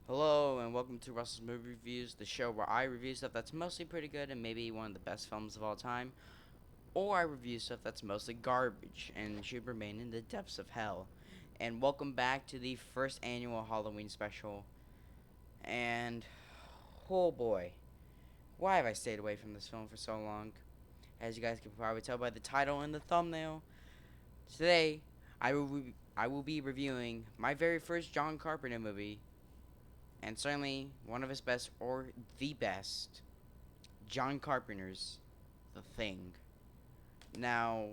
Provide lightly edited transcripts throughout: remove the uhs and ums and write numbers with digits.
Hello and welcome to Russell's Movie Reviews, the show where I review stuff that's mostly pretty good and maybe one of the best films of all time, or I review stuff that's mostly garbage and should remain in the depths of hell. And welcome back to the first annual Halloween special. And oh boy, why have I stayed away from this film for so long? As you guys can probably tell by the title and the thumbnail, today I will be reviewing my very first John Carpenter movie, and certainly one of his best or the best, John Carpenter's The Thing. Now,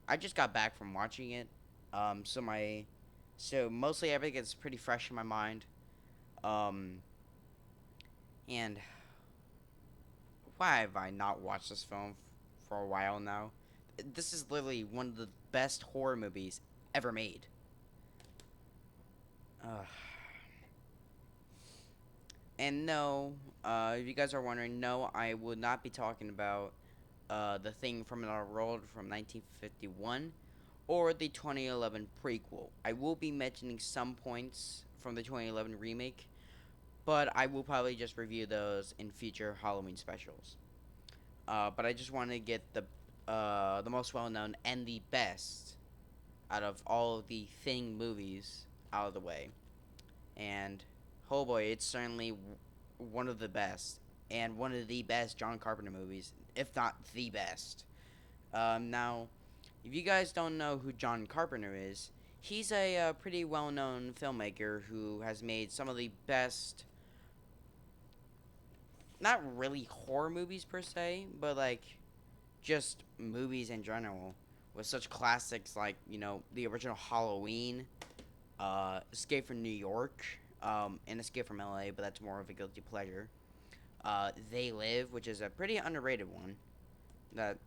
I just got back from watching it, so mostly everything is pretty fresh in my mind. Um, and why have I not watched this film for a while now? This is literally one of the best horror movies ever made. Uh, and no, if you guys are wondering, no, I would not be talking about The Thing from Another World from 1951 or the 2011 prequel. I will be mentioning some points from the 2011 remake, but I will probably just review those in future Halloween specials. But I just want to get the most well known and the best out of all of the Thing movies out of the way. And oh boy, it's certainly one of the best and one of the best John Carpenter movies, if not the best. Now, if you guys don't know who John Carpenter is, he's a pretty well known filmmaker who has made some of the best, not really horror movies per se, but like just movies in general, with such classics like, the original Halloween, Escape from New York, and Escape from LA, but that's more of a guilty pleasure. They Live, which is a pretty underrated one that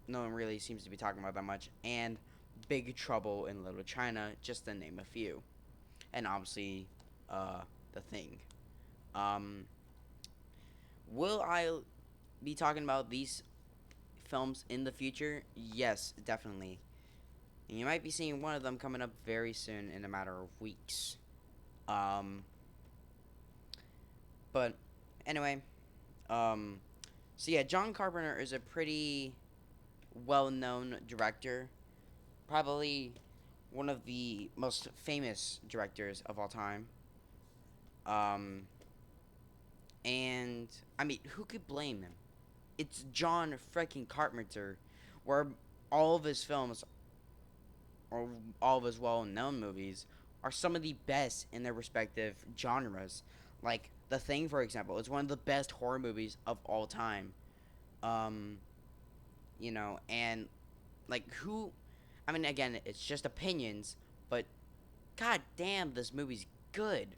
no one really seems to be talking about that much, and Big Trouble in Little China, just to name a few. And obviously, The Thing. Um, will I be talking about these films in the future? Yes, definitely. And you might be seeing one of them coming up very soon in a matter of weeks. Um, but anyway, um, so yeah, John Carpenter is a pretty well known director. Probably one of the most famous directors of all time. Um, and I mean, who could blame him? It's John freaking Carpenter, where all of his films, or all of his well-known movies, are some of the best in their respective genres. Like The Thing, for example, is one of the best horror movies of all time. Um, and like who? I mean, again, it's just opinions, but god damn, this movie's good.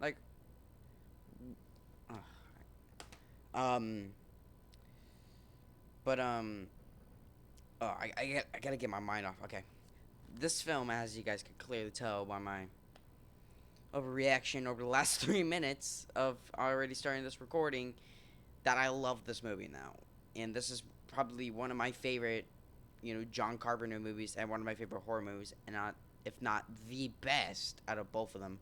Like, um, but oh, I gotta get my mind off. Okay, this film, as you guys can clearly tell by my overreaction over the last 3 minutes of already starting this recording, that I love this movie now, and this is probably one of my favorite, John Carpenter movies and one of my favorite horror movies, and not if not the best out of both of them.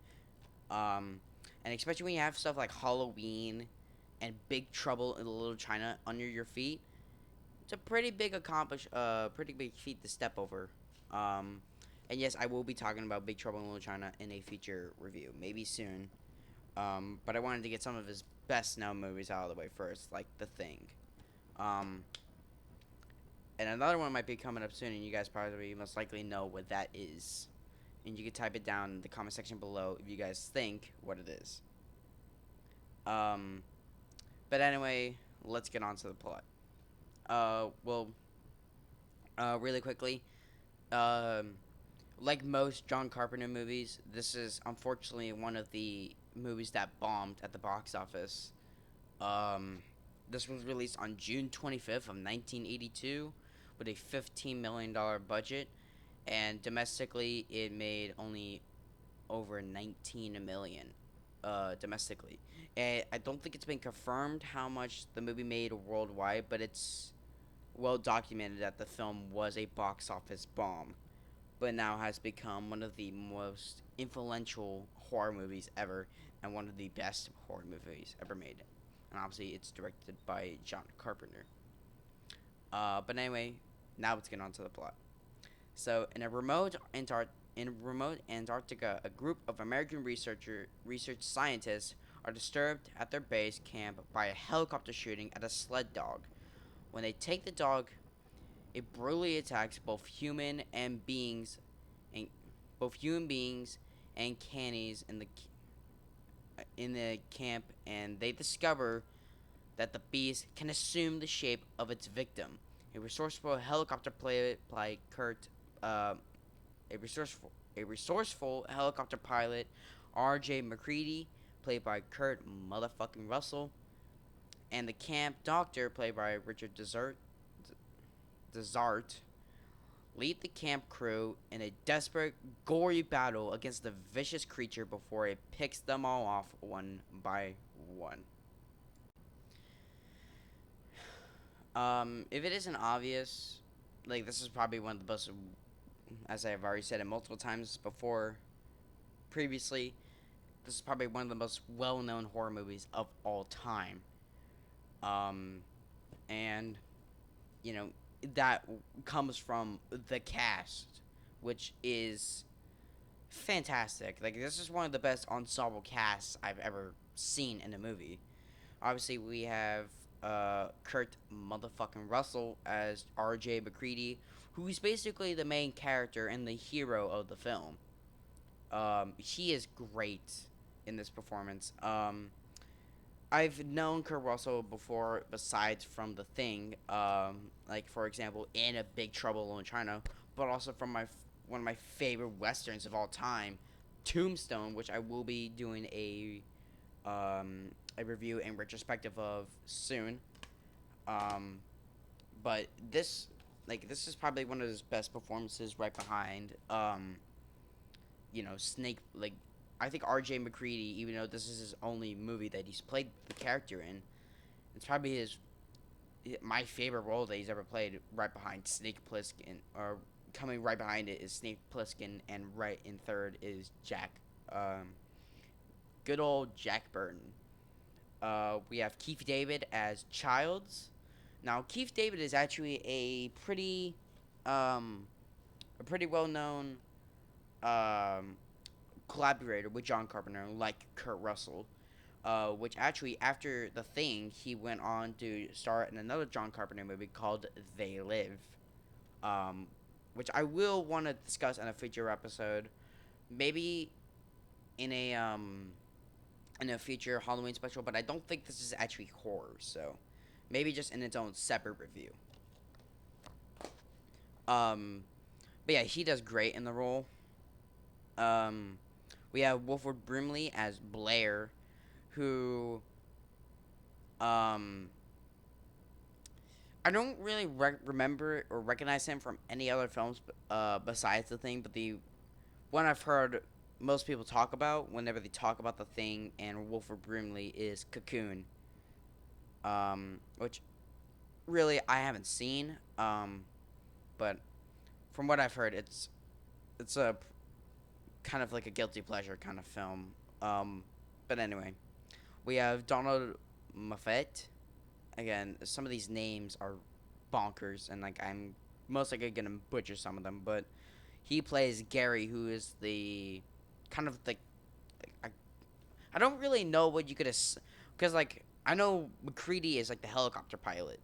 Um, and especially when you have stuff like Halloween and Big Trouble in Little China under your feet, it's a pretty big feat to step over. Um, and yes, I will be talking about Big Trouble in Little China in a future review, maybe soon. But I wanted to get some of his best known movies out of the way first, like The Thing. Um, and another one might be coming up soon, and you guys probably most likely know what that is. And you can type it down in the comment section below if you guys think what it is. Um, but anyway, let's get on to the plot. Well, really quickly, um, like most John Carpenter movies, this is unfortunately one of the movies that bombed at the box office. Um, this was released on June 25th of 1982 with a $15 million budget, and domestically it made only over 19 million domestically. And I don't think it's been confirmed how much the movie made worldwide, but it's well documented that the film was a box office bomb. but now has become one of the most influential horror movies ever, and one of the best horror movies ever made. And obviously, it's directed by John Carpenter. But anyway, now let's get on to the plot. So, in remote Antarctica, a group of American research scientists are disturbed at their base camp by a helicopter shooting at a sled dog. When they take the dog, it brutally attacks and both human beings and cannies in the camp, and they discover that the beast can assume the shape of its victim. A resourceful helicopter pilot, like Kurt, a resourceful helicopter pilot, R.J. McCready, played by Kurt motherfucking Russell, and the camp doctor, played by Richard Desart, lead the camp crew in a desperate, gory battle against the vicious creature before it picks them all off one by one. If it isn't obvious, like, this is probably one of the most, as I have already said it multiple times before, previously, this is probably one of the most well-known horror movies of all time. Um, and, you know, that comes from the cast, which is fantastic. Like, this is one of the best ensemble casts I've ever seen in a movie. Obviously, we have Kurt motherfucking Russell as R.J. McCready, who's basically the main character and the hero of the film. He is great in this performance. I've known Kurt Russell before, besides from The Thing, like, for example, in A Big Trouble in China, but also from one of my favorite westerns of all time, Tombstone, which I will be doing a review and retrospective of soon. But this is probably one of his best performances, right behind Snake. Like, I think R.J. McCready, even though this is his only movie that he's played the character in, it's probably my favorite role that he's ever played, right behind Snake Plissken, or coming right behind it is Snake Plissken, and right in third is good old Jack Burton. We have Keith David as Childs. Now, Keith David is actually a pretty well-known collaborator with John Carpenter, like Kurt Russell. Which actually, after The Thing, he went on to star in another John Carpenter movie called They Live, which I will want to discuss in a future episode, maybe in a future Halloween special. But I don't think this is actually horror, so maybe just in its own separate review. But yeah, he does great in the role. We have Wilford Brimley as Blair, who I don't really remember or recognize him from any other films besides The Thing, but the one I've heard most people talk about whenever they talk about The Thing and Wilford Brimley is Cocoon, which really I haven't seen, but from what I've heard, it's a kind of like a guilty pleasure kind of film. But anyway, we have Donald Moffat. Again, some of these names are bonkers, and like I'm most likely gonna butcher some of them, but he plays Gary, who is the kind of I don't really know what you could because like I know McCready is like the helicopter pilot.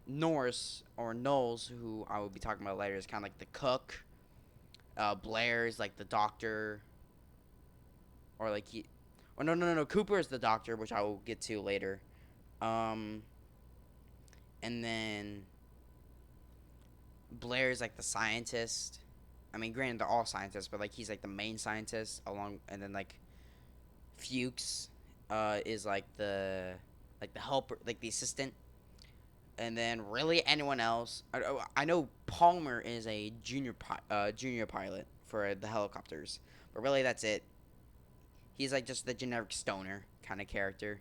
Norris or Knowles, who I will be talking about later, is kind of like the cook. Blair is like the doctor, or like no. Cooper is the doctor, which I will get to later. And then Blair is like the scientist. I mean, granted, they're all scientists, but like he's like the main scientist and then like Fuchs, is like the helper, like the assistant. And then really anyone else, I know Palmer is a junior pilot for the helicopters, but really that's it. He's like just the generic stoner kind of character.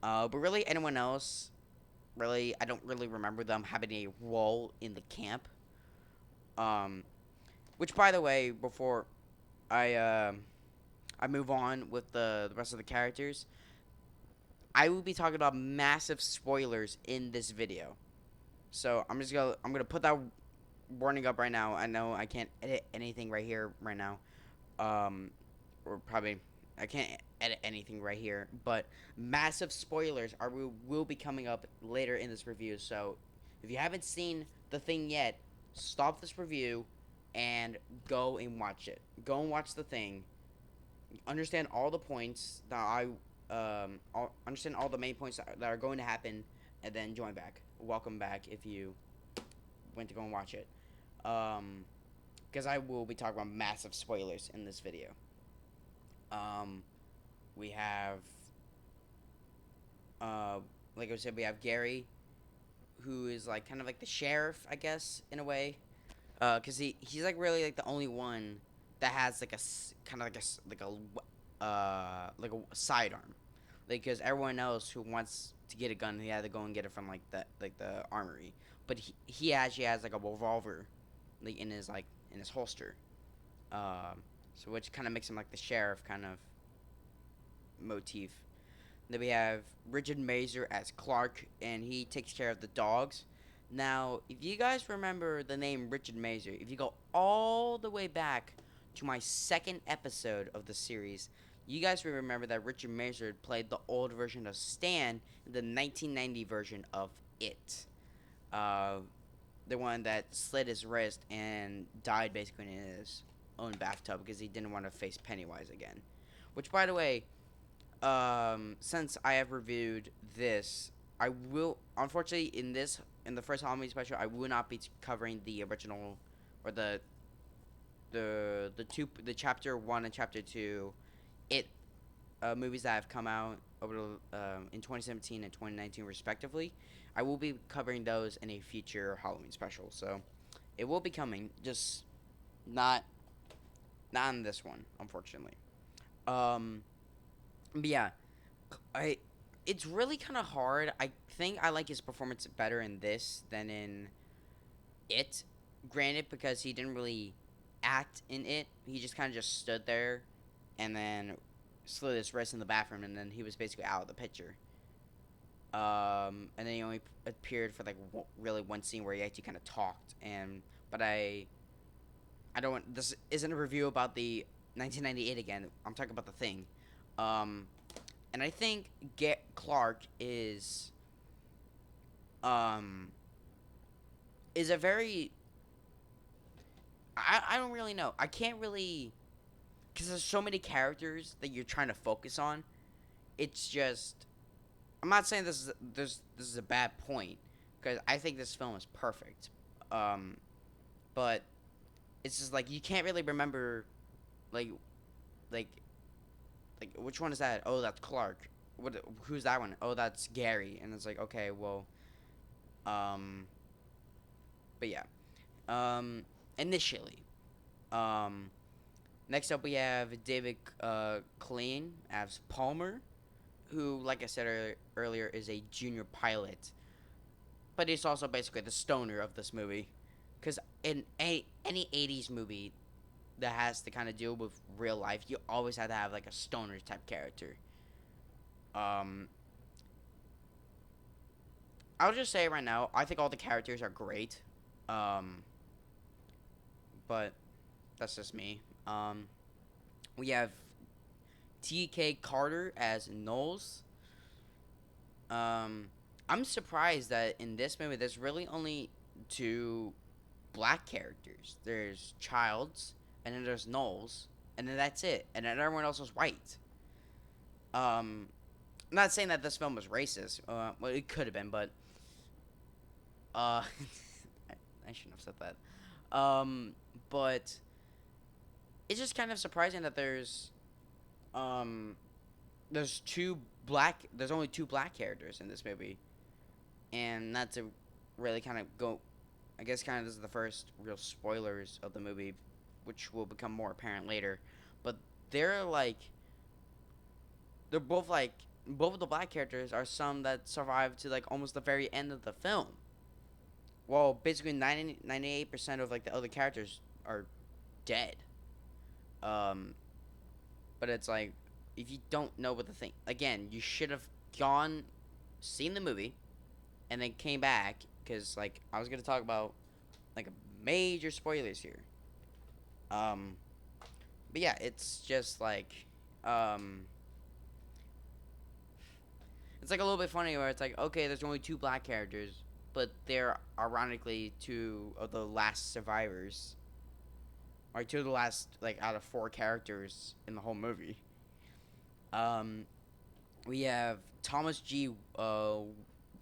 But really anyone else, really I don't really remember them having a role in the camp. Um, which, by the way, before I I move on with the rest of the characters, I will be talking about massive spoilers in this video. So I'm gonna put that warning up right now. I know I can't edit anything right here right now. Um, or probably I can't edit anything right here, but massive spoilers will be coming up later in this review. So if you haven't seen the thing yet, stop this review and go and watch it. Go and watch the thing. Understand all the points that understand all the main points that are going to happen, and then join back. Welcome back if you went to go and watch it. Because I will be talking about massive spoilers in this video. We have, uh, like I said, we have Gary, who is like kind of like the sheriff, I guess, in a way. Cause he's like really like the only one that has like a kind of like a sidearm, like because everyone else who wants to get a gun, he had to go and get it from like the armory. But he actually has like a revolver, like in his holster. So which kind of makes him like the sheriff kind of motif. Then we have Richard Mazur as Clark, and he takes care of the dogs. Now, if you guys remember the name Richard Mazur, if you go all the way back to my second episode of the series, you guys will remember that Richard Mazur played the old version of Stan in the 1990 version of It. The one that slit his wrist and died basically in his own bathtub because he didn't want to face Pennywise again. Which, by the way, since I have reviewed this, I will unfortunately in the first Halloween special I will not be covering the original or the chapter 1 and chapter 2 It movies that have come out over in 2017 and 2019 respectively. I will be covering those in a future Halloween special, so it will be coming, just not in this one, unfortunately. But yeah, it's really kind of hard. I think I like his performance better in this than in It. Granted, because he didn't really act in It, he just kind of just stood there and then slit his wrist in the bathroom, and then he was basically out of the picture. And then he only appeared for like really one scene where he actually kind of talked. But I don't want, this isn't a review about the 1998 again. I'm talking about the thing. And I think Clark is a very I don't really know. I can't really, because there's so many characters that you're trying to focus on. It's just, I'm not saying this is a bad point, because I think this film is perfect. But it's just like you can't really remember, like like which one is that? Oh, that's Clark. Who's that one? Oh, that's Gary. And it's like, okay, well, but yeah. Initially, next up we have David Klein as Palmer, who, like I said earlier, is a junior pilot, but he's also basically the stoner of this movie, because in any 80s movie that has to kind of deal with real life, you always have to have like a stoner type character. I'll just say right now, I think all the characters are great. But that's just me. We have T.K. Carter as Knowles. I'm surprised that in this movie there's really only two black characters. There's Childs, and then there's Knowles, and then that's it. And then everyone else is white. I'm not saying that this film was racist. Well, it could have been, but I shouldn't have said that. But it's just kind of surprising that there's only two black characters in this movie, and not to really kind of go, I guess kind of this is the first real spoilers of the movie, which will become more apparent later, but they're both both of the black characters are some that survive to like almost the very end of the film. well, basically 98% of like the other characters are dead. Um, but it's like if you don't know what the thing again, you should have gone seen the movie and then came back because like I was gonna talk about like major spoilers here. Um, but yeah, it's just like um, it's like a little bit funny where it's like okay, there's only two black characters, but they're ironically two of the last survivors, or two of the last like out of four characters in the whole movie. Um, we have Thomas G.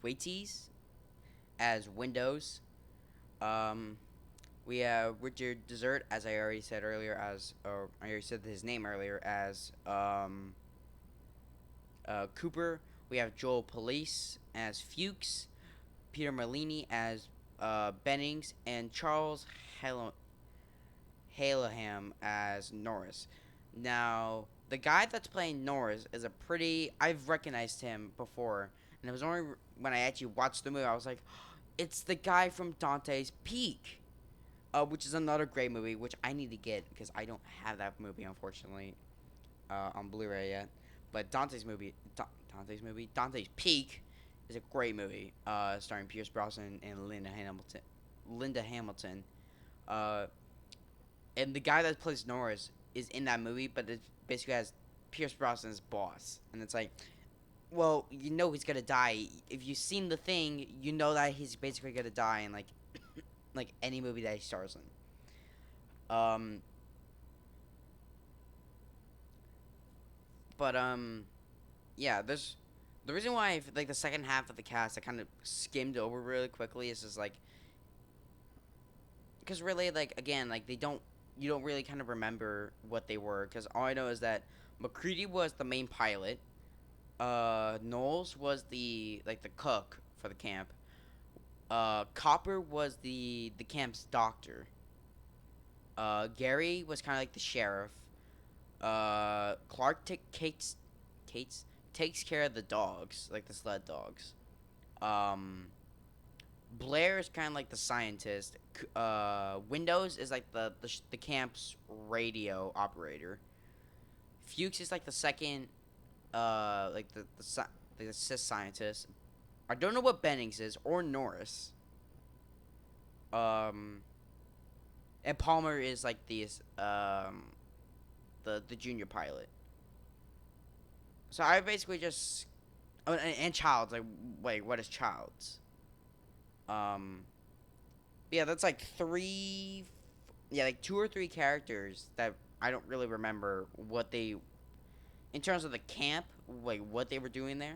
Waits as Windows. Um, we have Richard Dessert, as I already said earlier, as or I already said his name earlier as Cooper. We have Joel Police as Fuchs, Peter Merlini as Bennings, and Charles Halaham as Norris. Now, the guy that's playing Norris is a pretty. I've recognized him before, and it was only when I actually watched the movie I was like, it's the guy from Dante's Peak, which is another great movie, which I need to get because I don't have that movie unfortunately on Blu-ray yet. But Dante's Peak, is a great movie, starring Pierce Brosnan and Linda Hamilton. Linda Hamilton. Uh, and the guy that plays Norris is in that movie, but it basically has Pierce Brosnan's boss, and it's like, well, you know he's gonna die. If you've seen the thing, you know that he's basically gonna die in like any movie that he stars in. But yeah, there's the reason why like the second half of the cast I kind of skimmed over really quickly is just like because really like again like they don't you don't really kind of remember what they were because all I know is that McCready was the main pilot. Knowles was the cook for the camp. Copper was the camp's doctor. Gary was kind of like the sheriff. Clark Kate's takes care of the dogs, like the sled dogs. Um, Blair is kind of like the scientist. Windows is like the camp's radio operator. Fuchs is like the second, like the assist scientist. I don't know what Bennings is or Norris. Um, and Palmer is like the junior pilot. So I basically just and Childs like wait what is Childs? Um, yeah, that's like three, yeah, like two or three characters that I don't really remember what they in terms of the camp, like what they were doing there.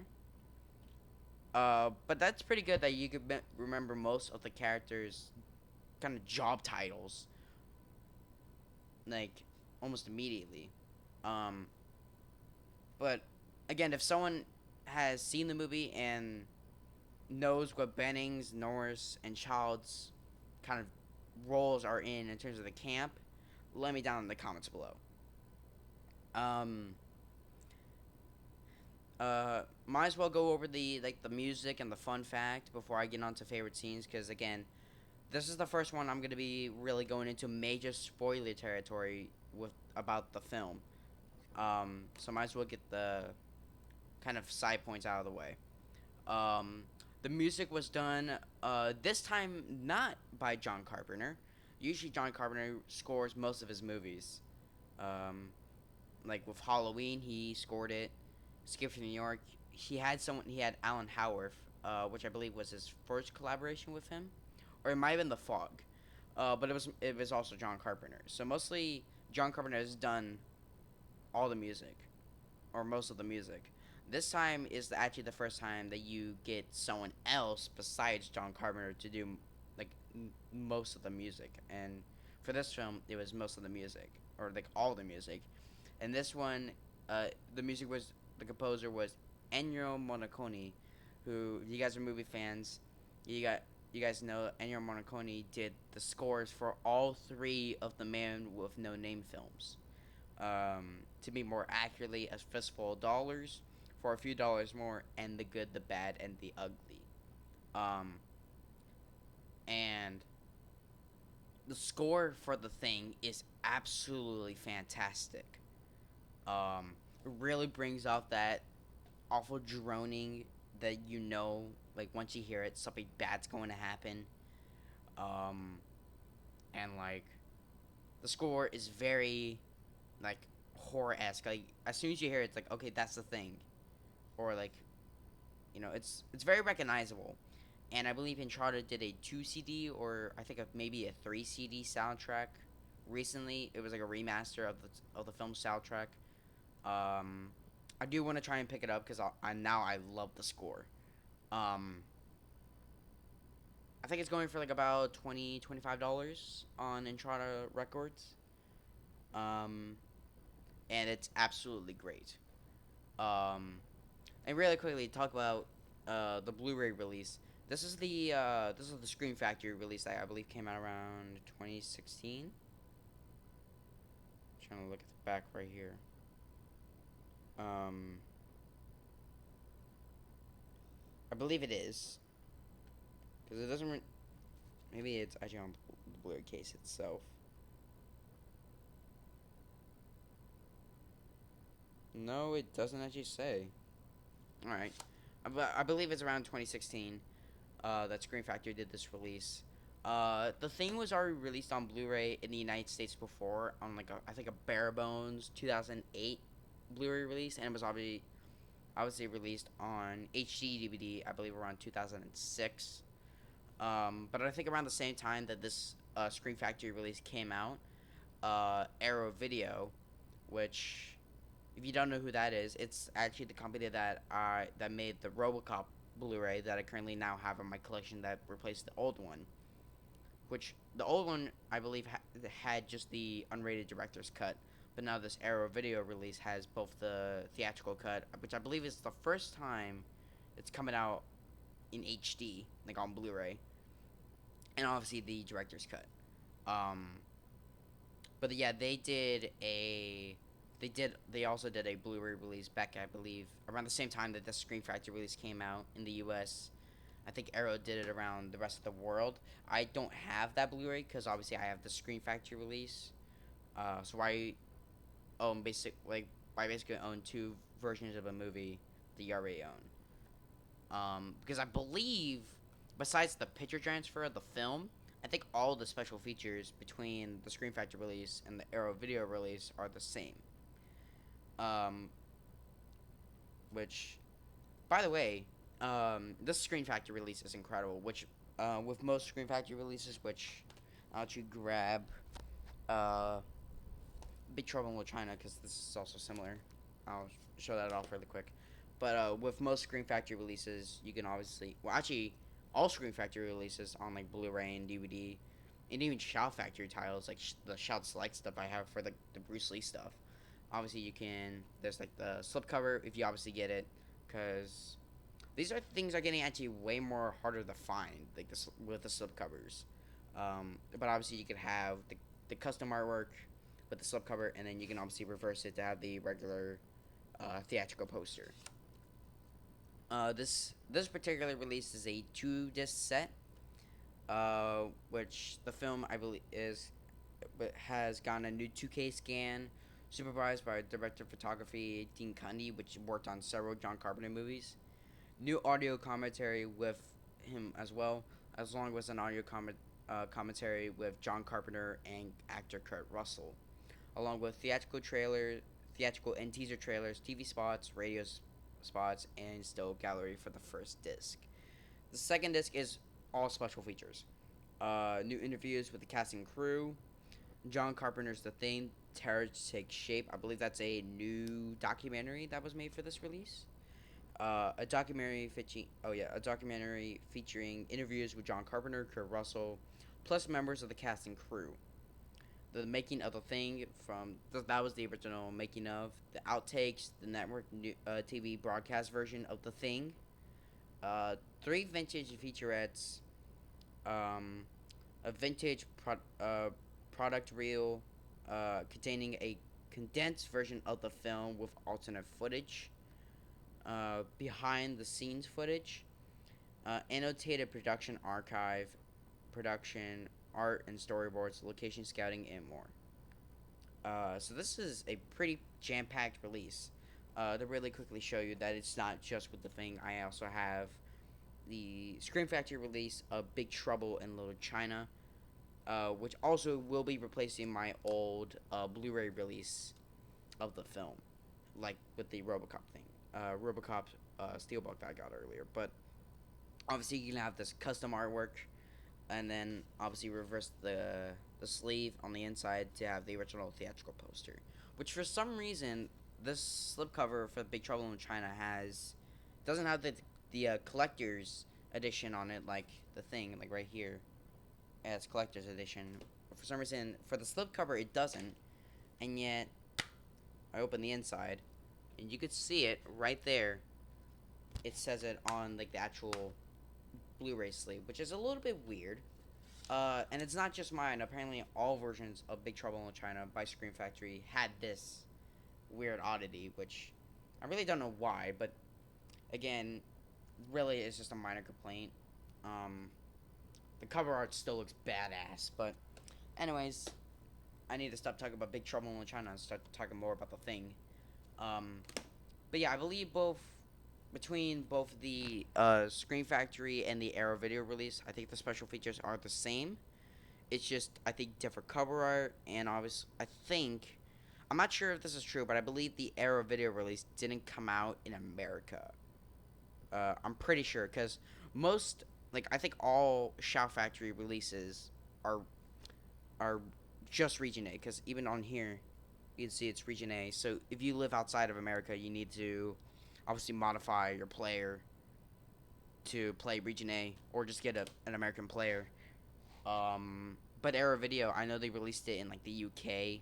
But that's pretty good that you could remember most of the characters' kind of job titles, like almost immediately. Um, but again, if someone has seen the movie and knows what Bennings, Norris, and Child's kind of roles are in terms of the camp, let me down in the comments below. Um, might as well go over the music and the fun fact before I get on to favorite scenes, because again, this is the first one I'm gonna be really going into major spoiler territory with about the film. So might as well get the kind of side points out of the way. Um, the music was done this time not by John Carpenter. Usually John Carpenter scores most of his movies. Um, like with Halloween, he scored it. Skip from New York, he had someone. He had Alan Howarth, which I believe was his first collaboration with him, or it might have been The Fog. But it was also John Carpenter. So mostly John Carpenter has done all the music, or most of the music. This time is actually the first time that you get someone else besides John Carpenter to do like most of the music. And for this film, it was most of the music, or like all the music. And this one, the music was the composer was Ennio Morricone, who if you guys are movie fans, you guys know Ennio Morricone did the scores for all three of the Man with No Name films. To be more accurately, A Fistful of Dollars, For a Few Dollars More, and The Good, the Bad, and the Ugly. Um, and the score for The Thing is absolutely fantastic. It really brings out that awful droning that like once you hear it, something bad's going to happen. Um, and like the score is very like horror esque. Like as soon as you hear it, it's like okay, that's The Thing, or like it's very recognizable. And I believe Uncharted did a 2 CD or I think maybe a 3 CD soundtrack recently. It was like a remaster of the film soundtrack. Um, I do want to try and pick it up because I love the score. Um, I think it's going for like about $25 on Entrada Records. Um, and it's absolutely great. Um, and really quickly talk about the Blu-ray release. This is the Scream Factory release that I believe came out around 2016. Trying to look at the back right here. Um, I believe it is because it doesn't. Maybe it's actually on the Blu-ray case itself. No, it doesn't actually say. All right, I believe it's around 2016. That Scream Factory did this release. The Thing was already released on Blu-ray in the United States before on like I think a bare bones 2008 Blu-ray release, and it was obviously released on HD DVD I believe around 2006. But I think around the same time that this Scream Factory release came out, Arrow Video, which if you don't know who that is, it's actually the company that made the RoboCop Blu-ray that I currently now have in my collection that replaced the old one. Which the old one I believe had just the unrated director's cut, but now this Arrow Video release has both the theatrical cut, which I believe is the first time it's coming out in HD, like on Blu-ray, and obviously the director's cut. Um, but yeah, they also did a Blu-ray release back, I believe, around the same time that the Scream Factory release came out in the U.S. I think Arrow did it around the rest of the world. I don't have that Blu-ray because obviously I have the Scream Factory release. So I basically own two versions of a movie that you already own. Because I believe, besides the picture transfer of the film, I think all the special features between the Scream Factory release and the Arrow Video release are the same. Um, which, by the way, this Screen Factory release is incredible. Which, with most Screen Factory releases, which I'll let you grab, Big Trouble in Little China, because this is also similar. I'll show that off really quick. But with most Screen Factory releases, you can obviously, well, actually, all Screen Factory releases on like Blu-ray and DVD, and even Shout Factory titles, like the Shout Select stuff I have for the Bruce Lee stuff. Obviously, there's like the slipcover if you obviously get it, because these are things are getting actually way more harder to find, like this with the slipcovers. But obviously, you could have the custom artwork with the slipcover, and then you can obviously reverse it to have the regular theatrical poster. This particular release is a 2 disc set, which the film I believe has gotten a new 2K scan, supervised by director of photography Dean Cundy, which worked on several John Carpenter movies. New audio commentary with him as well, as long as an audio commentary with John Carpenter and actor Kurt Russell, along with theatrical and teaser trailers, TV spots, radio spots, and still gallery for the first disc. The second disc is all special features. New interviews with the cast and crew. John Carpenter's The Thing, Terror Takes Shape. I believe that's a new documentary that was made for this release. A documentary featuring interviews with John Carpenter, Kurt Russell, plus members of the cast and crew. The making of The Thing that was the original making of. The outtakes, the network TV broadcast version of The Thing. 3 vintage featurettes. A vintage product reel containing a condensed version of the film with alternate footage. Behind the scenes footage. Annotated production archive. production, art and storyboards, location scouting, and more. So this is a pretty jam-packed release. To really quickly show you that it's not just with the thing. I also have the Scream Factory release of Big Trouble in Little China, which also will be replacing my old Blu-ray release of the film, like with the RoboCop thing, RoboCop Steelbook that I got earlier. But obviously, you can have this custom artwork, and then obviously reverse the sleeve on the inside to have the original theatrical poster. Which for some reason, this slipcover for Big Trouble in China doesn't have the collector's edition on it, like the thing, like right here, as collector's edition. For some reason, for the slipcover, it doesn't, and yet I open the inside, and you could see it right there. It says it on like the actual Blu-ray sleeve, which is a little bit weird. And it's not just mine. Apparently, all versions of Big Trouble in China by Scream Factory had this weird oddity, which I really don't know why, but again, really it's just a minor complaint. The cover art still looks badass, but anyways, I need to stop talking about Big Trouble in China and start talking more about the thing. But yeah, I believe between both the Scream Factory and the Arrow video release, I think the special features are the same. It's just, I think, different cover art, and obviously, I'm not sure if this is true, but I believe the Arrow video release didn't come out in America. I'm pretty sure, because I think all Shout Factory releases are just Region A, because even on here, you can see it's Region A. So if you live outside of America, you need to obviously modify your player to play Region A, or just get an American player. But Arrow Video, I know they released it in like the UK,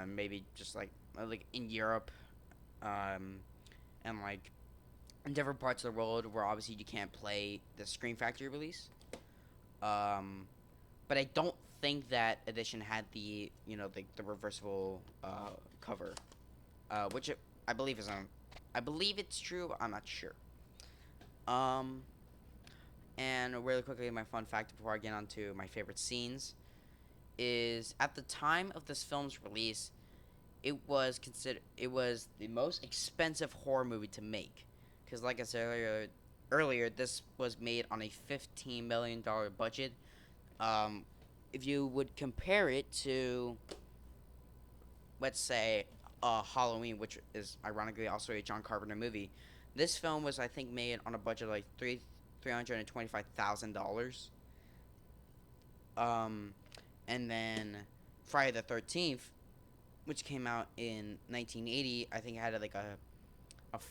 maybe just like in Europe, and like in different parts of the world where obviously you can't play the Scream Factory release. But I don't think that edition had the the reversible cover, which I believe is I believe it's true, but I'm not sure. And really quickly, my fun fact before I get on to my favorite scenes is at the time of this film's release, it was the most expensive horror movie to make, because like I said earlier, this was made on a $15 million budget. If you would compare it to, let's say, Halloween, which is ironically also a John Carpenter movie, this film was, I think, made on a budget of like $325,000. And then Friday the 13th, which came out in 1980, I think it had like a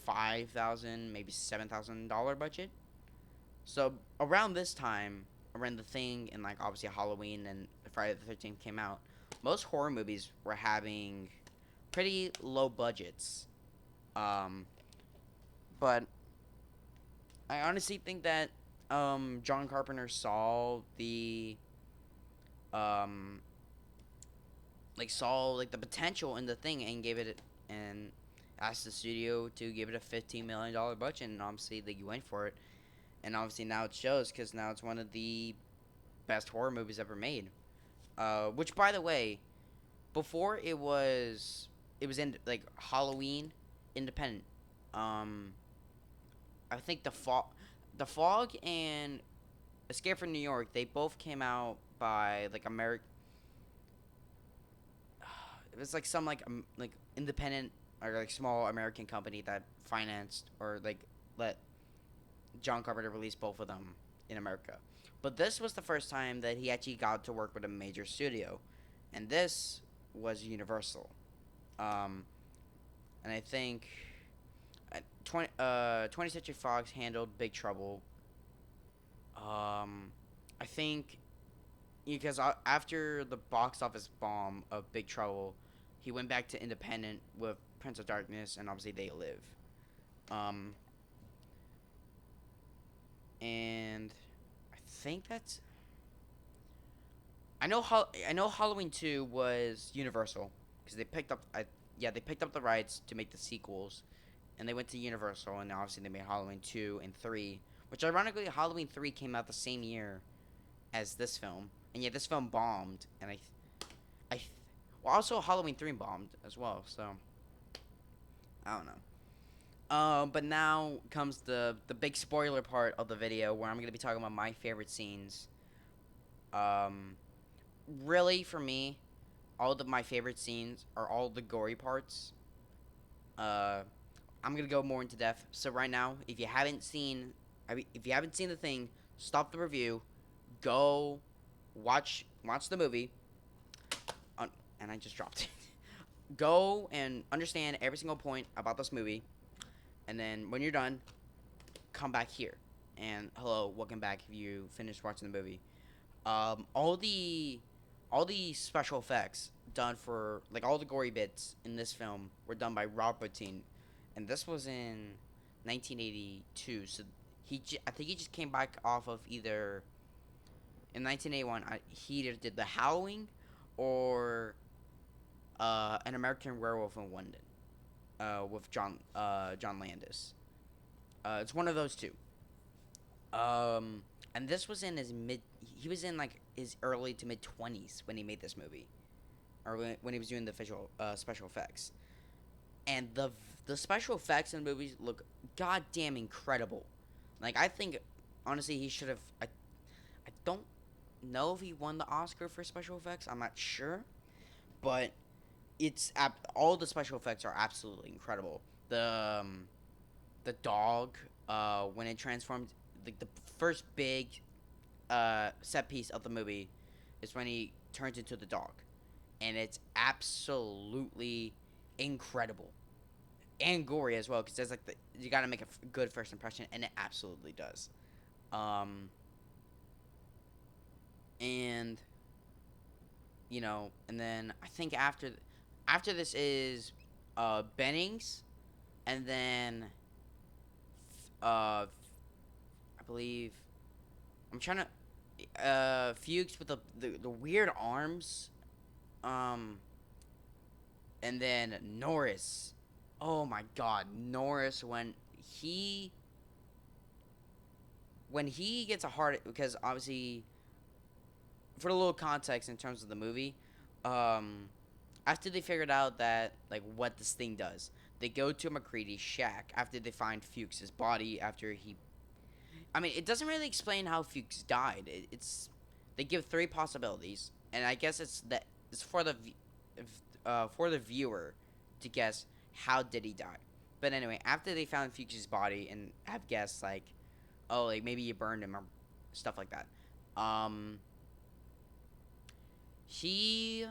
$5,000, maybe $7,000 budget. So around this time, around The Thing and like obviously Halloween and Friday the 13th came out, most horror movies were having pretty low budgets. But I honestly think that John Carpenter saw the the potential in the thing and gave it and asked the studio to give it a $15 million budget, and obviously they went for it, and obviously now it shows because now it's one of the best horror movies ever made. Which, by the way, before it was in like Halloween independent. I think the Fog and Escape from New York, they both came out by like it was like some like independent or like small American company that financed or like let John Carpenter release both of them in America. But this was the first time that he actually got to work with a major studio, and this was Universal. And I think 20th Century Fox handled Big Trouble. I think because after the box office bomb of Big Trouble, he went back to independent with Prince of Darkness and obviously They Live. And I think that's. I know Halloween 2 was Universal because they picked up they picked up the rights to make the sequels, and they went to Universal, and obviously they made Halloween 2 and 3, which ironically Halloween 3 came out the same year as this film, and yet this film bombed, and I, well, also Halloween 3 bombed as well. So I don't know. But now comes the big spoiler part of the video where I'm gonna be talking about my favorite scenes. Um, Really, for me, all of my favorite scenes are all the gory parts. Uh, I'm gonna go more into depth. So right now, if you haven't seen, if you haven't seen the thing, stop the review, go watch the movie. And I just dropped it. Go and understand every single point about this movie, and then when you're done, come back here. And hello, welcome back if you finished watching the movie. All the special effects done for like all the gory bits in this film were done by Rob Bottin, and this was in 1982. So I think he just came back off of either in 1981. He either did The Howling or An American Werewolf in London with John Landis. It's one of those two. And this was in his mid. He was in like his early to mid 20s when he made this movie, or when he was doing the visual special effects. And the special effects in the movies look goddamn incredible. Like I think, honestly, he should have. I don't know if he won the Oscar for special effects. I'm not sure, but all the special effects are absolutely incredible. The dog when it transformed, like the first big set piece of the movie is when he turns into the dog, and it's absolutely incredible and gory as well because there's like you got to make a good first impression, and it absolutely does. Um, and and then I think after this is Bennings, and then I believe I'm trying to Fuchs with the weird arms, um, and then Norris. Oh my God, Norris he when he gets a heart, because obviously for a little context in terms of the movie, um, after they figured out that like what this thing does, they go to McCready's shack after they find Fuchs's body after he. I mean, it doesn't really explain how Fuchs died. They give three possibilities, and I guess it's for the viewer to guess how did he die. But anyway, after they found Fuchs's body and have guessed like, oh, like maybe you burned him or stuff like that. Um, he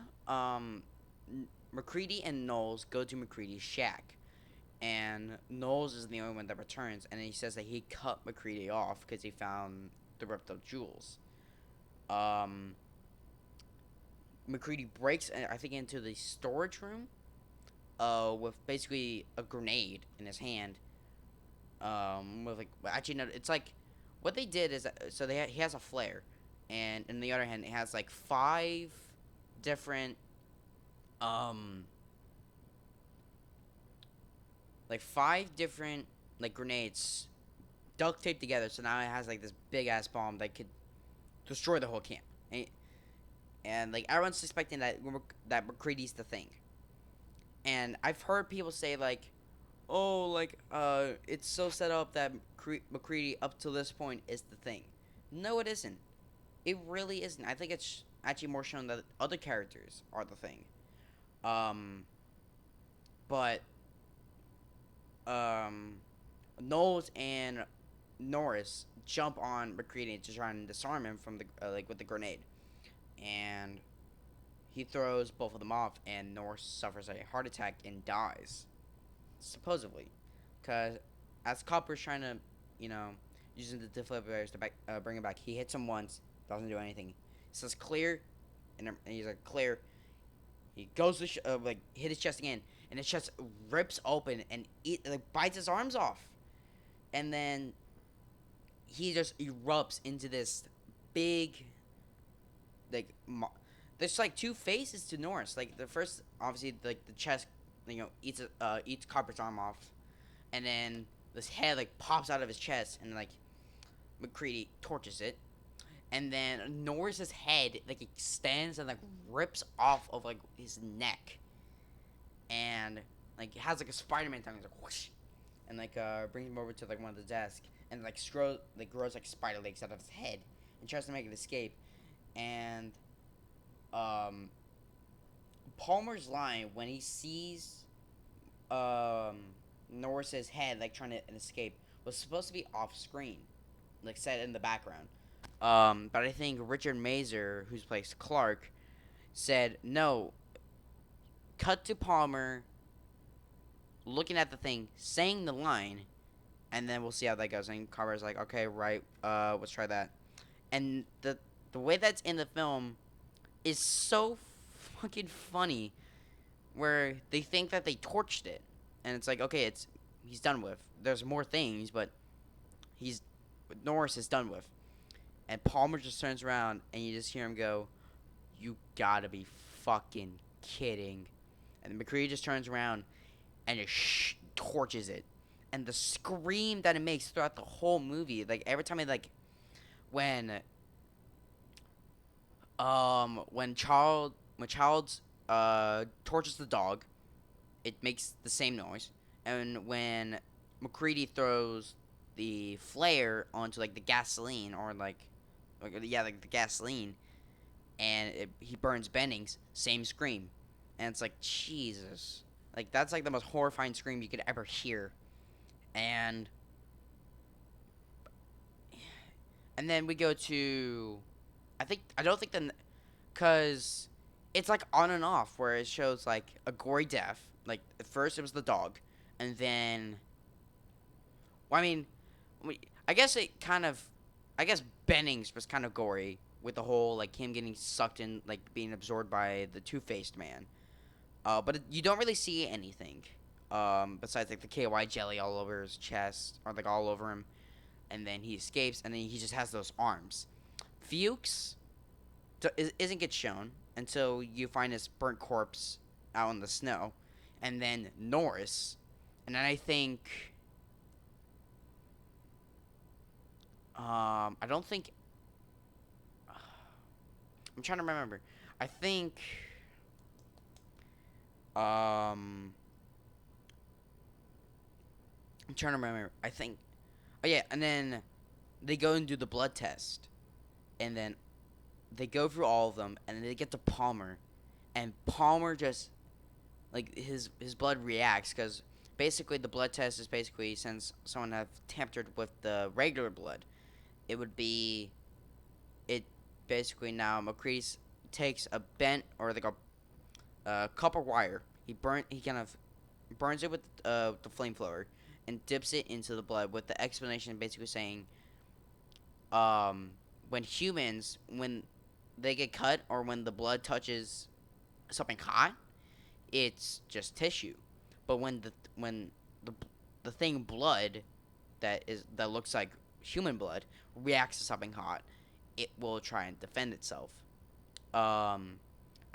McCready and Knowles go to McCready's shack, and Knowles is the only one that returns, and he says that he cut McCready off because he found the ripped up jewels. Um, McCready breaks, I think, into the storage room, with basically a grenade in his hand. With like, actually no, it's like what they did is so he has a flare, and in the other hand, it has like five different um like grenades duct taped together, so now it has like this big ass bomb that could destroy the whole camp. And like everyone's suspecting that McCready's the thing. And I've heard people say like, oh, like it's so set up that McCready up to this point is the thing. No, it isn't. It really isn't. I think it's actually more shown that other characters are the thing. Um, but Knowles and Norris jump on McCready to try and disarm him from the like with the grenade, and he throws both of them off, and Norris suffers a heart attack and dies, supposedly, because as Copper's trying to, using the defibrillators to bring him back, he hits him once, doesn't do anything. He says clear, and he's like clear. He goes to like hit his chest again, and his chest rips open and bites his arms off, and then he just erupts into this big, like, there's like two faces to Norris. Like the first, obviously, like the chest, eats Copper's arm off, and then this head like pops out of his chest, and like McCready torches it, and then Norris's head like extends and like rips off of like his neck, and like has like a Spider-Man tongue, like whoosh, and like brings him over to like one of the desks, and like grows like spider legs out of his head, and tries to make it escape, and um, Palmer's line when he sees um, Norris's head like trying to escape was supposed to be off screen, like set in the background. But I think Richard Mazur, who's plays Clark, said no. Cut to Palmer looking at the thing, saying the line, and then we'll see how that goes. And Carver's like, okay, right, let's try that. And the way that's in the film is so fucking funny, where they think that they torched it, and it's like, okay, he's done with. There's more things, but he's Norris is done with. And Palmer just turns around, and you just hear him go, "You gotta be fucking kidding!" And McCready just turns around and just torches it. And the scream that it makes throughout the whole movie, like every time it like when Child's torches the dog, it makes the same noise. And when McCready throws the flare onto like the gasoline or like the gasoline, and he burns Bennings, same scream. And it's like, Jesus, like that's like the most horrifying scream you could ever hear. And then we go to, I don't think the, cause it's like on and off where it shows like a gory death. Like at first it was the dog, and then, well, I mean, I guess it kind of, I guess Bennings was kind of gory with the whole like him getting sucked in, like being absorbed by the Two-Faced Man. But you don't really see anything, besides like the KY jelly all over his chest or like all over him, and then he escapes, and then he just has those arms. Fuchs isn't get shown until you find his burnt corpse out in the snow, and then Norris, and then I think, I don't think, I'm trying to remember. I think, I'm trying to remember. I think, oh yeah, and then they go and do the blood test, and then they go through all of them, and then they get to Palmer, and Palmer just like his blood reacts because basically the blood test is basically since someone have tampered with the regular blood, it would be it basically now McCready takes a bent or like a copper wire. He kind of burns it with the flamethrower and dips it into the blood with the explanation basically saying when humans when they get cut or when the blood touches something hot, it's just tissue. But when the thing blood that looks like human blood reacts to something hot, it will try and defend itself. I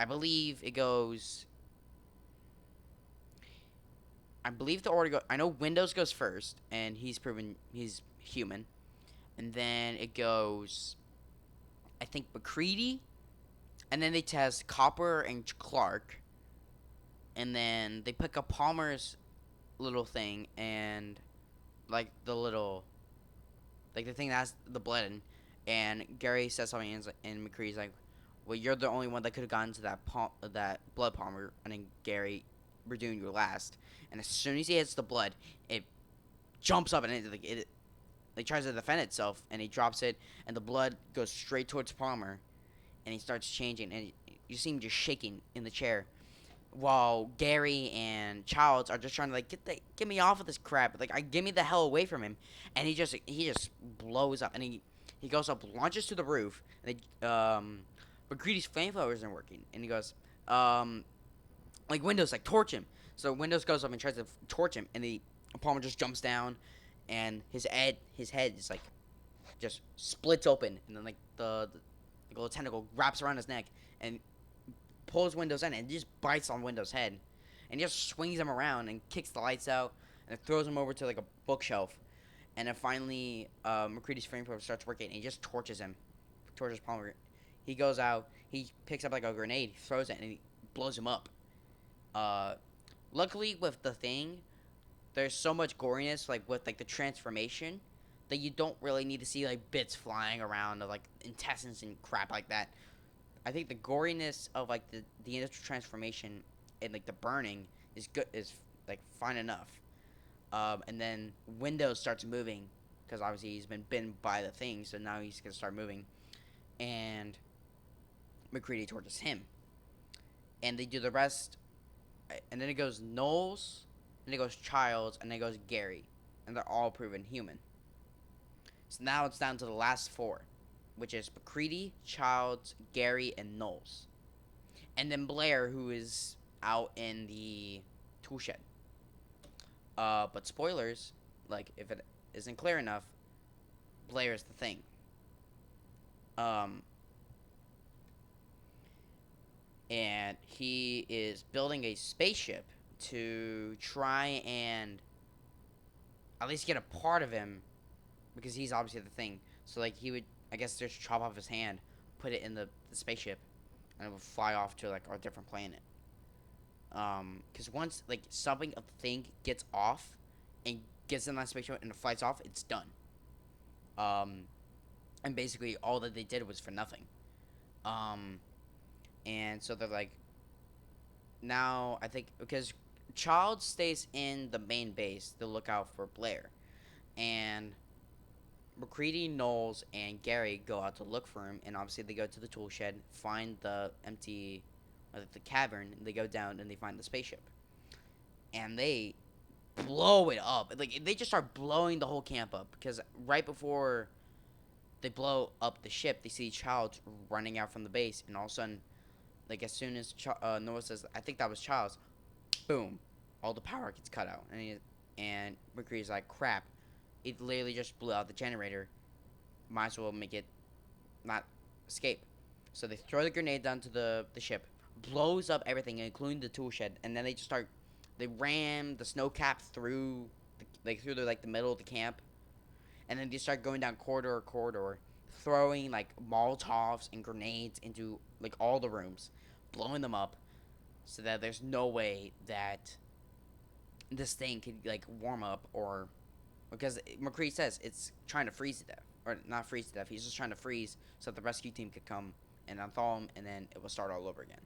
believe it goes. I believe the order go. I know Windows goes first, and he's proven he's human, and then it goes. I think McCready, and then they test Copper and Clark, and then they pick up Palmer's little thing and like the thing that has the blood in, and Gary says something and McCready's like, "Well, you're the only one that could have gotten to that blood, Palmer." And then Gary, "We're doing your last." And as soon as he hits the blood, it jumps up and it tries to defend itself, and he drops it, and the blood goes straight towards Palmer, and he starts changing, and you see him just shaking in the chair, while Gary and Childs are just trying to like get me off of this crap, like get me the hell away from him, and he just blows up, and he goes up, launches to the roof, and but Greedy's flamethrower isn't working, and he goes like Windows like torch him, so Windows goes up and tries to torch him, and Palmer just jumps down, and his head is like just splits open, and then like the little tentacle wraps around his neck and pulls Windows in and just bites on Windows' head, and he just swings him around and kicks the lights out and throws him over to like a bookshelf, and then finally McCready's flamethrower starts working and he just torches him Torches Palmer. He goes out. He picks up like a grenade, throws it, and he blows him up. Uh, Luckily with the thing, there's so much goriness like with like the transformation that you don't really need to see like bits flying around of like intestines and crap like that. I think the goriness of like the initial transformation and like the burning is good, is like fine enough. And then Windows starts moving because obviously he's been bitten by the thing, so now he's gonna start moving, and McCready torches him, and they do the rest, and then it goes Knowles, then it goes Childs, and then it goes Gary, and they're all proven human. So now it's down to the last four, which is McCready, Childs, Gary, and Knowles. And then Blair, who is out in the tool shed. But spoilers, like, if it isn't clear enough, Blair is the thing. And he is building a spaceship to try and at least get a part of him, because he's obviously the thing. So, like, he would, I guess, just chop off his hand, put it in the spaceship, and it would fly off to, like, a different planet. Because once, like, something of the thing gets off and gets in that spaceship and it flies off, it's done. And basically all that they did was for nothing. And so they're like, now I think because Child stays in the main base to look out for Blair, and McCready, Knowles, and Gary go out to look for him, and obviously they go to the tool shed, find the empty, the cavern, and they go down and they find the spaceship, and they blow it up. Like, they just start blowing the whole camp up, because right before they blow up the ship, they see Child running out from the base, and all of a sudden, like, as soon as Noah says, I think that was Child's, boom, all the power gets cut out, and McCready's like, crap, it literally just blew out the generator, might as well make it not escape. So they throw the grenade down to the ship, blows up everything, including the tool shed, and then they ram the snow cap through the middle of the camp, and then they start going down corridor, throwing like Molotovs and grenades into like all the rooms, blowing them up, so that there's no way that this thing could like warm up, or because McCree says it's trying to freeze to death, or not freeze to death. He's just trying to freeze so that the rescue team could come and unthaw him, and then it will start all over again.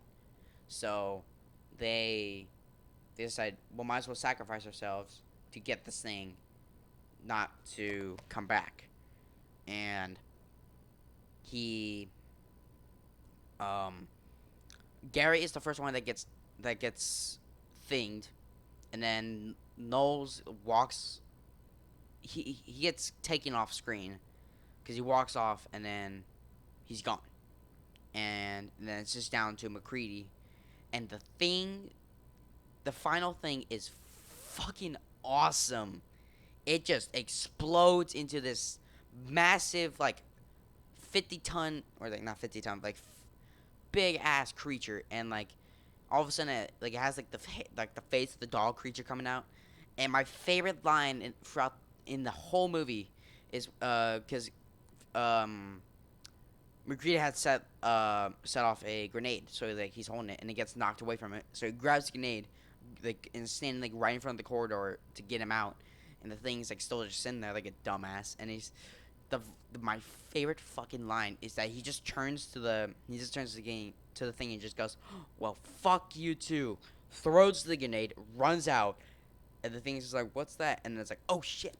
So they decide, well, might as well sacrifice ourselves to get this thing not to come back. And Gary is the first one that gets thinged, and then Knowles walks. He gets taken off screen because he walks off, and then he's gone. And then it's just down to McCready, and the final thing is fucking awesome. It just explodes into this massive, like, 50-ton, or like not 50-ton, like big ass creature, and like all of a sudden it has like the face of the dog creature coming out. And my favorite line in the whole movie is because McCready had set off a grenade, so like he's holding it and it gets knocked away from it. So he grabs the grenade, like, and standing like right in front of the corridor to get him out, and the thing's like still just sitting there like a dumbass. And my favorite fucking line is that he just turns to the thing and just goes, well, fuck you too, throws the grenade, runs out, and the thing's just like, what's that? And then it's like, oh shit,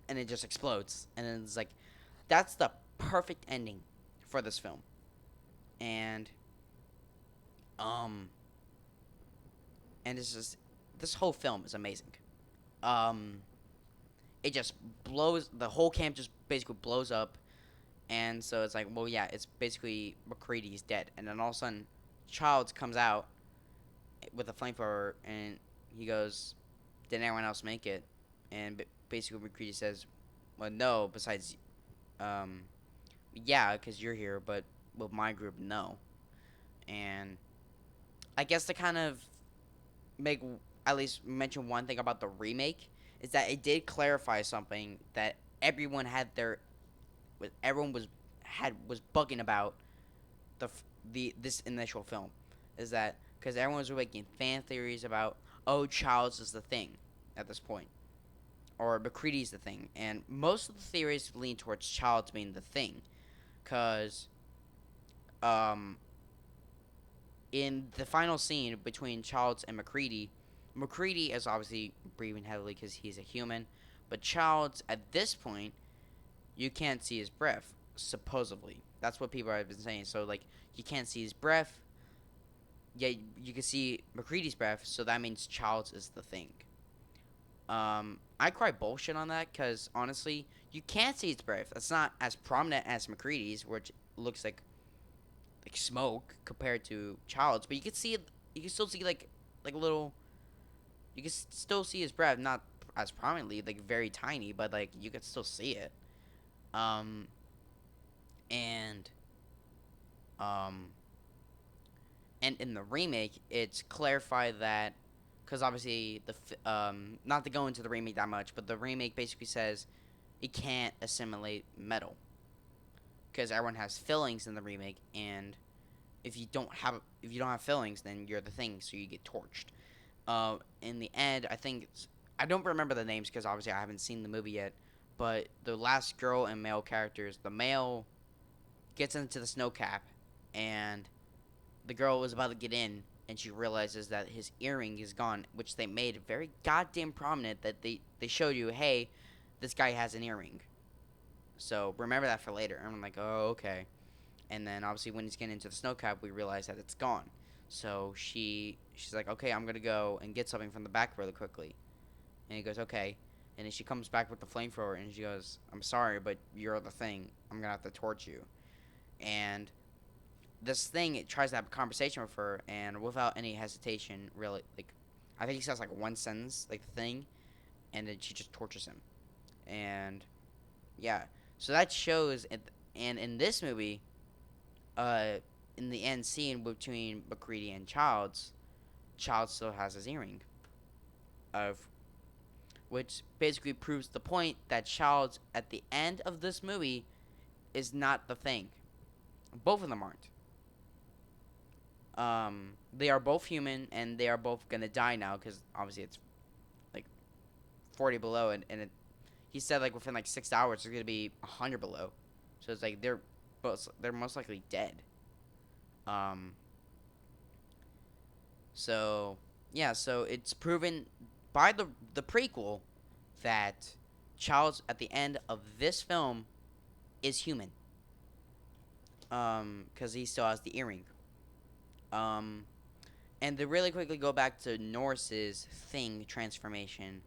and it just explodes. And then it's like, that's the perfect ending for this film. And this whole film is amazing. It just blows, the whole camp just basically blows up, and so it's like, well, yeah, it's basically McCready's dead. And then all of a sudden, Childs comes out with a flamethrower, and he goes, did anyone else make it? And basically McCready says, well, no, besides, yeah, because you're here, but with my group, no. And I guess to kind of at least mention one thing about the remake, is that it did clarify something that everyone had was bugging about this initial film, is that because everyone was making fan theories about, oh, Childs is the thing at this point, or McCready's the thing, and most of the theories lean towards Childs being the thing, because in the final scene between Childs and McCready, McCready is obviously breathing heavily because he's a human, but Childs at this point, you can't see his breath, supposedly. That's what people have been saying. So, like, you can't see his breath, yet you can see McCready's breath, so that means Childs is the thing. I cry bullshit on that, because, honestly, you can't see his breath. That's not as prominent as McCready's, which looks like smoke compared to Childs, but you can see it, you can still see, like, a little, you can still see his breath, not as prominently, like, very tiny, but, like, you can still see it. Um, and um, and in the remake, it's clarified that, because obviously not to go into the remake that much, but the remake basically says it can't assimilate metal because everyone has fillings in the remake, and if you don't have fillings, then you're the thing, so you get torched. In the end, I don't remember the names because obviously I haven't seen the movie yet, but the last girl and male characters, the male gets into the snow cap, and the girl was about to get in, and she realizes that his earring is gone, which they made very goddamn prominent, that they showed you, hey, this guy has an earring. So remember that for later. And I'm like, oh, okay. And then obviously when he's getting into the snow cap, we realize that it's gone. So she's like, okay, I'm gonna go and get something from the back really quickly. And he goes, okay. And then she comes back with the flamethrower, and she goes, I'm sorry, but you're the thing. I'm gonna have to torch you. And this thing, it tries to have a conversation with her, and without any hesitation, really, like, I think he says like one sentence, like the thing, and then she just tortures him. And yeah, so that shows, and in this movie, uh, in the end scene between McCready and Childs, Childs still has his earring, of which basically proves the point that Childs at the end of this movie is not the thing. Both of them aren't. They are both human, and they are both gonna die now because obviously it's like 40 below, and he said like within like 6 hours it's gonna be 100 below, so it's like they're most likely dead. Um, so yeah, so it's proven by the prequel that Charles at the end of this film is human. Because he still has the earring. Um, and to really quickly go back to Norris's thing transformation,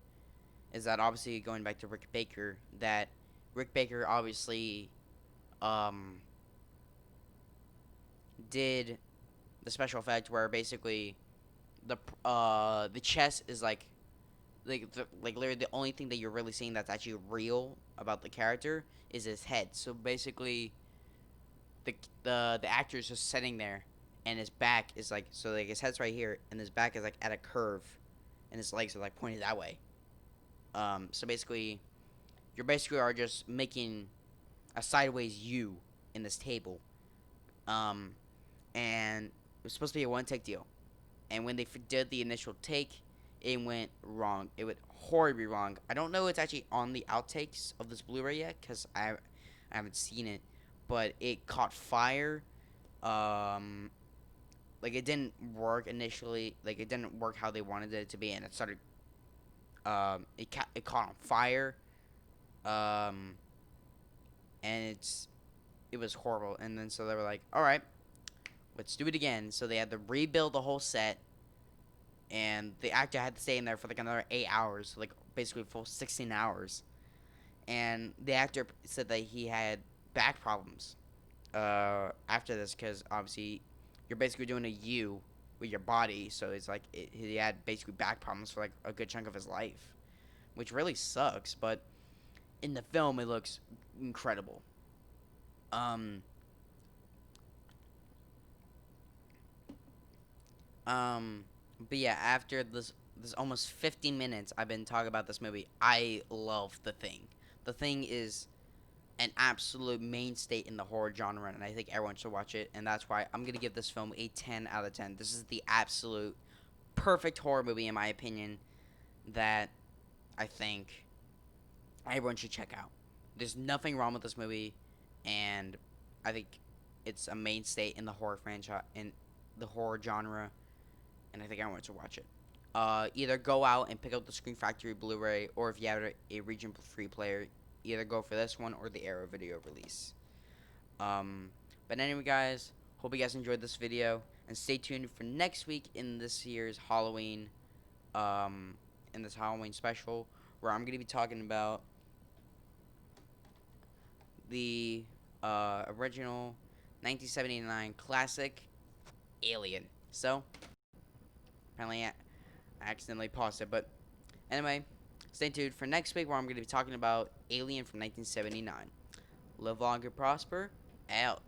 is that obviously going back to Rick Baker, that Rick Baker obviously um, did the special effect where basically the chest is like literally the only thing that you're really seeing that's actually real about the character is his head. So basically the actor is just sitting there, and his back is like, so like his head's right here, and his back is like at a curve, and his legs are like pointed that way. So basically, you basically are just making a sideways U in this table. And it was supposed to be a one take deal, and when they did the initial take, it went wrong. It went horribly wrong. I don't know if it's actually on the outtakes of this Blu-ray yet, because I haven't seen it, but it caught fire. Like it didn't work initially. Like it didn't work how they wanted it to be, and it started. It caught on fire. Um, and it was horrible. And then so they were like, all right, let's do it again. So they had to rebuild the whole set, and the actor had to stay in there for like another 8 hours, so like basically full 16 hours. And the actor said that he had back problems after this, because obviously you're basically doing a U with your body, so it's like he had basically back problems for like a good chunk of his life, which really sucks. But in the film, it looks incredible. Um, but yeah, after this almost 50 minutes I've been talking about this movie, I love The Thing. The Thing is an absolute mainstay in the horror genre, and I think everyone should watch it. And that's why I'm gonna give this film a 10 out of 10. This is the absolute perfect horror movie, in my opinion, that I think everyone should check out. There's nothing wrong with this movie, and I think it's a mainstay in the horror franchise, in the horror genre, and I think everyone should watch it. Either go out and pick up the Screen Factory Blu-ray, or if you have a region free player, either go for this one or the Arrow video release. Um, but anyway, guys, hope you guys enjoyed this video, and stay tuned for next week in this year's Halloween, in this Halloween special, where I'm gonna be talking about the original 1979 classic Alien. So, apparently I accidentally paused it, but anyway, stay tuned for next week where I'm going to be talking about Alien from 1979. Live long and prosper. Out.